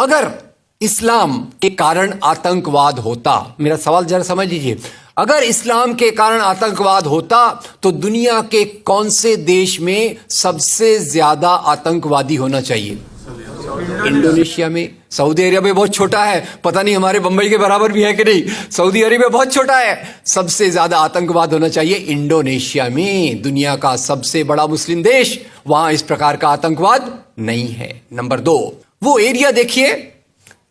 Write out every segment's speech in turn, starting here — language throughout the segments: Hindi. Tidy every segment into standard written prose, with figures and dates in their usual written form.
अगर इस्लाम के कारण आतंकवाद होता, मेरा सवाल जरा समझ लीजिए, अगर इस्लाम के कारण आतंकवाद होता तो दुनिया के कौन से देश में सबसे ज्यादा आतंकवादी होना चाहिए? इंडोनेशिया में। सऊदी अरेबिया बहुत छोटा है, पता नहीं हमारे बंबई के बराबर भी है कि नहीं। सऊदी अरेबिया बहुत छोटा है, सबसे ज्यादा आतंकवाद होना चाहिए इंडोनेशिया में, दुनिया का सबसे बड़ा मुस्लिम देश। वहां इस प्रकार का आतंकवाद नहीं है। नंबर 2, वो एरिया देखिए,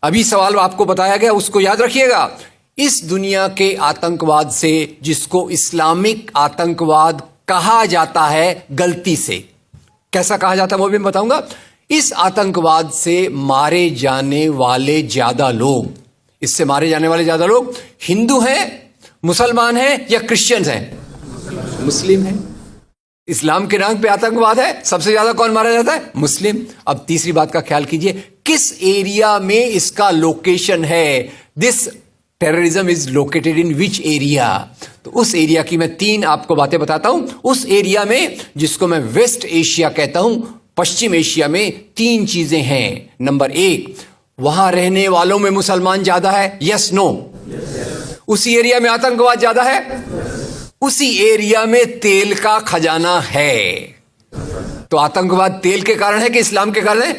अभी सवाल आपको बताया गया, उसको याद रखिएगा। इस दुनिया के आतंकवाद से, जिसको इस्लामिक आतंकवाद कहा जाता है गलती से, कैसा कहा जाता है वो भी मैं बताऊंगा। इस आतंकवाद से मारे जाने वाले ज्यादा लोग, इससे मारे जाने वाले ज्यादा लोग हिंदू हैं, मुसलमान हैं या क्रिश्चियंस हैं? मुस्लिम हैं। इस्लाम के नाम पे आतंकवाद है, सबसे ज्यादा कौन मारा जाता है? मुस्लिम। अब तीसरी बात का ख्याल कीजिए, किस एरिया में इसका लोकेशन है? This terrorism is located in which area? तो उस एरिया की मैं 3 आपको बातें बताता हूं। उस एरिया में, जिसको मैं वेस्ट एशिया कहता हूं, पश्चिम एशिया में 3 चीजें हैं। नंबर 1, वहां रहने वालों में मुसलमान ज्यादा है, यस नो? उसी एरिया में आतंकवाद ज्यादा है, उसी एरिया में तेल का खजाना है। तो आतंकवाद तेल के कारण है कि इस्लाम के कारण है?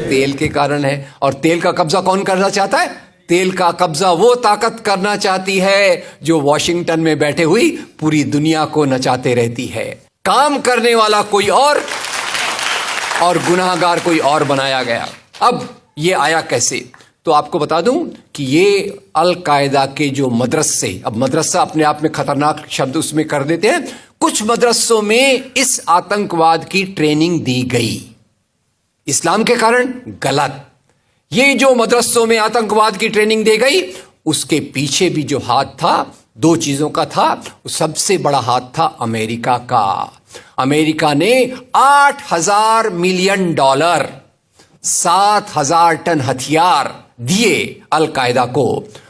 तेल के कारण है। और तेल का कब्जा कौन करना चाहता है? तेल का कब्जा वो ताकत करना चाहती है जो वॉशिंगटन में बैठे हुई पूरी दुनिया को नचाते रहती है। काम करने वाला कोई और गुनाहगार कोई और बनाया गया। अब ये आया कैसे? तो आपको बता दूं कि ये अल कायदा के जो मदरसे, अब मदरसा अपने आप में खतरनाक शब्द उसमें कर देते हैं, कुछ मदरसों में इस आतंकवाद की ट्रेनिंग दी गई। इस्लाम के कारण गलत। ये जो मदरसों में आतंकवाद की ट्रेनिंग दी गई, उसके पीछे भी जो हाथ था, 2 चीजों का था। सबसे बड़ा हाथ था अमेरिका का। अमेरिका ने $8,000 मिलियन, 7,000 टन हथियार दिए अल कायदा को।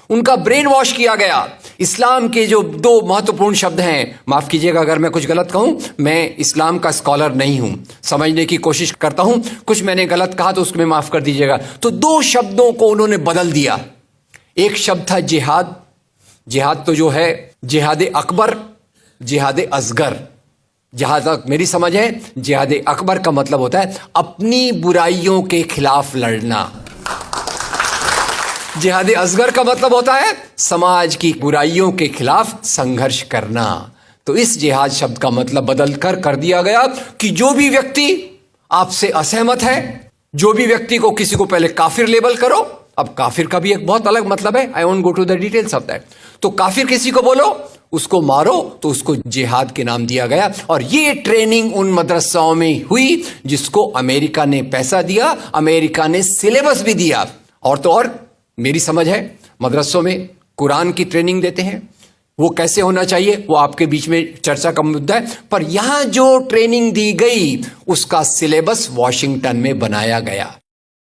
उनका ब्रेन वॉश किया गया। इस्लाम के जो 2 महत्वपूर्ण शब्द हैं, माफ कीजिएगा अगर मैं कुछ गलत कहूं, मैं इस्लाम का स्कॉलर नहीं हूं, समझने की कोशिश करता हूं, कुछ मैंने गलत कहा तो उसको माफ कर दीजिएगा। तो 2 शब्दों को उन्होंने बदल दिया। एक शब्द था जिहाद। जिहाद तो जो है जिहाद अकबर, जिहाद असगर। जहां तक मेरी समझ है, जिहाद अकबर का मतलब होता है अपनी बुराइयों के खिलाफ लड़ना। जिहाद असगर का मतलब होता है समाज की बुराइयों के खिलाफ संघर्ष करना। तो इस जिहाद शब्द का मतलब बदल कर दिया गया कि जो भी व्यक्ति आपसे असहमत है, जो भी व्यक्ति को, किसी को पहले काफिर लेबल करो। अब काफिर का भी एक बहुत अलग मतलब है, I won't go to the details of that. तो काफिर किसी को बोलो, उसको मारो, तो उसको जिहाद के नाम दिया गया। और ये ट्रेनिंग उन मदरसाओं में हुई जिसको अमेरिका ने पैसा दिया, अमेरिका ने सिलेबस भी दिया। और तो और मेरी समझ है, मदरसों में कुरान की ट्रेनिंग देते हैं। वो कैसे होना चाहिए वो आपके बीच में चर्चा का मुद्दा है, पर यहां जो ट्रेनिंग दी गई उसका सिलेबस वॉशिंगटन में बनाया गया।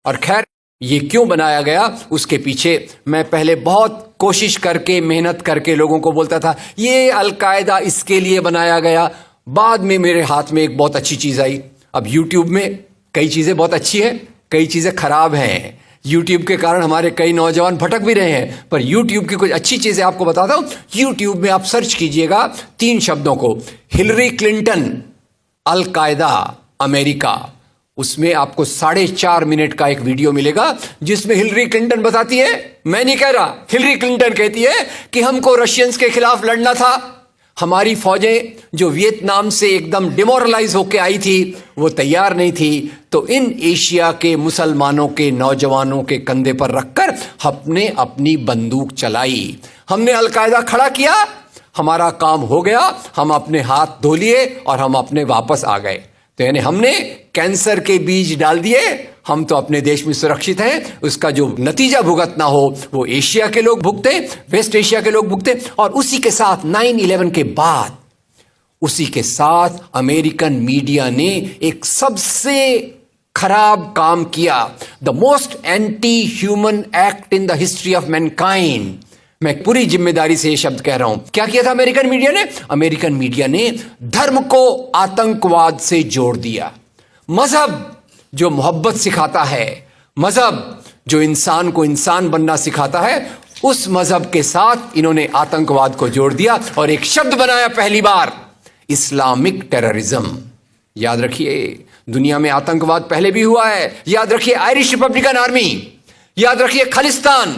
और खैर, ये क्यों बनाया गया उसके पीछे मैं पहले बहुत कोशिश करके, मेहनत करके लोगों को बोलता था ये अल कायदा इसके लिए बनाया गया। बाद में मेरे हाथ में एक बहुत अच्छी चीज आई। अब यूट्यूब में कई चीजें बहुत अच्छी हैं, कई चीजें खराब हैं। यूट्यूब के कारण हमारे कई नौजवान भटक भी रहे हैं, पर यूट्यूब की कुछ अच्छी चीजें आपको बताता हूं। यूट्यूब में आप सर्च कीजिएगा 3 शब्दों को, हिलरी क्लिंटन, अल कायदा, अमेरिका। उसमें आपको 4.5 मिनट का एक वीडियो मिलेगा जिसमें हिलरी क्लिंटन बताती है, मैं नहीं कह रहा, हिलरी क्लिंटन कहती है कि हमको रशियंस के खिलाफ लड़ना था। हमारी फौजें जो वियतनाम से एकदम डिमोरलाइज होकर आई थी वो तैयार नहीं थी, तो इन एशिया के मुसलमानों के नौजवानों के कंधे पर रखकर हमने अपनी बंदूक चलाई। हमने अल कायदा खड़ा किया, हमारा काम हो गया, हम अपने हाथ धो लिए और हम अपने वापस आ गए। तो यानी हमने कैंसर के बीज डाल दिए, हम तो अपने देश में सुरक्षित हैं। उसका जो नतीजा भुगतना हो वो एशिया के लोग भुगते, वेस्ट एशिया के लोग भुगते। और उसी के साथ 9/11 के बाद, उसी के साथ अमेरिकन मीडिया ने एक सबसे खराब काम किया, the most anti human act in the history of Mankind. मैं पूरी जिम्मेदारी से ये शब्द कह रहा हूं। क्या किया था अमेरिकन मीडिया ने? अमेरिकन मीडिया ने धर्म को आतंकवाद से जोड़ दिया। मजहब जो मोहब्बत सिखाता है, मजहब जो इंसान को इंसान बनना सिखाता है, उस मजहब के साथ इन्होंने आतंकवाद को जोड़ दिया और एक शब्द बनाया पहली बार, इस्लामिक टेररिज्म। याद रखिए, दुनिया में आतंकवाद पहले भी हुआ है। याद रखिए आयरिश रिपब्लिकन आर्मी, याद रखिए खालिस्तान,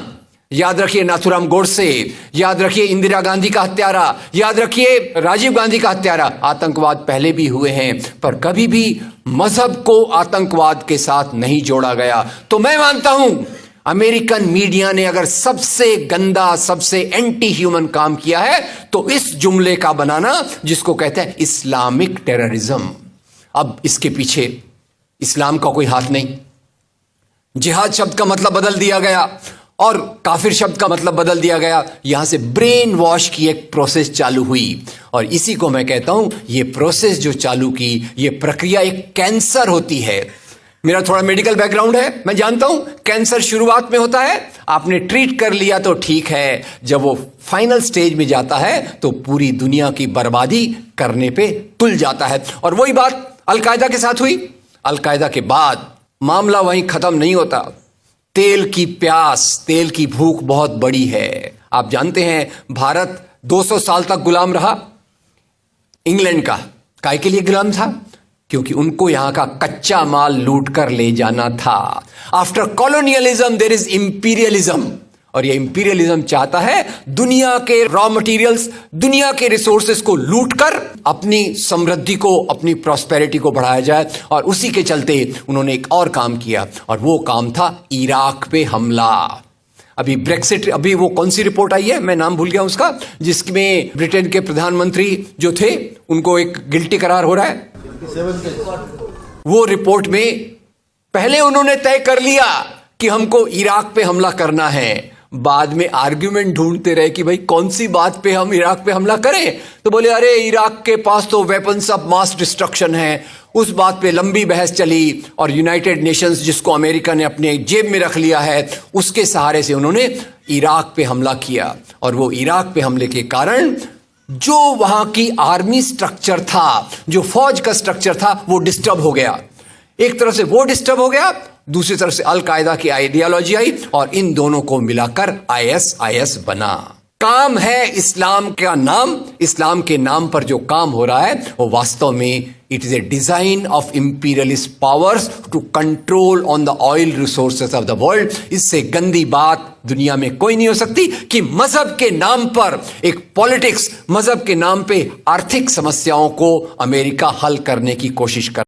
याद रखिए नाथुराम गोडसे, याद रखिए इंदिरा गांधी का हत्यारा, याद रखिए राजीव गांधी का हत्यारा। आतंकवाद पहले भी हुए हैं, पर कभी भी मजहब को आतंकवाद के साथ नहीं जोड़ा गया। तो मैं मानता हूं अमेरिकन मीडिया ने अगर सबसे गंदा, सबसे एंटी ह्यूमन काम किया है तो इस जुमले का बनाना जिसको कहते हैं इस्लामिक टेररिज्म। अब इसके पीछे इस्लाम का कोई हाथ नहीं। जिहाद शब्द का मतलब बदल दिया गया और काफिर शब्द का मतलब बदल दिया गया। यहां से ब्रेन वॉश की एक प्रोसेस चालू हुई और इसी को मैं कहता हूं, ये प्रोसेस जो चालू की, ये प्रक्रिया एक कैंसर होती है। मेरा थोड़ा मेडिकल बैकग्राउंड है, मैं जानता हूं कैंसर शुरुआत में होता है, आपने ट्रीट कर लिया तो ठीक है, जब वो फाइनल स्टेज में जाता है तो पूरी दुनिया की बर्बादी करने पे तुल जाता है। और वही बात अलकायदा के साथ हुई। अलकायदा के बाद मामला वहीं खत्म नहीं होता। तेल की प्यास, तेल की भूख बहुत बड़ी है। आप जानते हैं भारत 200 साल तक गुलाम रहा इंग्लैंड का। काहे के लिए गुलाम था? क्योंकि उनको यहां का कच्चा माल लूट कर ले जाना था। After colonialism there is imperialism, और ये इंपीरियलिज्म चाहता है दुनिया के रॉ मटेरियल्स, दुनिया के रिसोर्सेस को लूट कर अपनी समृद्धि को, अपनी प्रॉस्पेरिटी को बढ़ाया जाए। और उसी के चलते उन्होंने एक और काम किया, और वो काम था इराक पे हमला। अभी ब्रेक्सिट, अभी वो कौन सी रिपोर्ट आई है, मैं नाम भूल गया उसका, जिसमें ब्रिटेन के प्रधानमंत्री जो थे उनको एक गिल्टी करार हो रहा है। वो रिपोर्ट में पहले उन्होंने तय कर लिया कि हमको इराक पे हमला करना है, बाद में आर्ग्यूमेंट ढूंढते रहे कि भाई कौन सी बात पे हम इराक पे हमला करें। तो बोले अरे इराक के पास तो वेपन्स ऑफ मास डिस्ट्रक्शन है। उस बात पे लंबी बहस चली और यूनाइटेड नेशंस, जिसको अमेरिका ने अपने जेब में रख लिया है, उसके सहारे से उन्होंने इराक पे हमला किया। और वो इराक पे हमले के कारण जो वहां की आर्मी स्ट्रक्चर था, जो फौज का स्ट्रक्चर था, वो डिस्टर्ब हो गया। एक तरफ से वो डिस्टर्ब हो गया, दूसरी तरफ से अलकायदा की आइडियोलॉजी आई और इन दोनों को मिलाकर आईएसआईएस बना। काम है इस्लाम का नाम, इस्लाम के नाम पर जो काम हो रहा है वो वास्तव में it is a design of imperialist powers to control on the oil resources of the world. इससे गंदी बात दुनिया में कोई नहीं हो सकती कि मजहब के नाम पर एक पॉलिटिक्स, मजहब के नाम पे आर्थिक समस्याओं को अमेरिका हल करने की कोशिश कर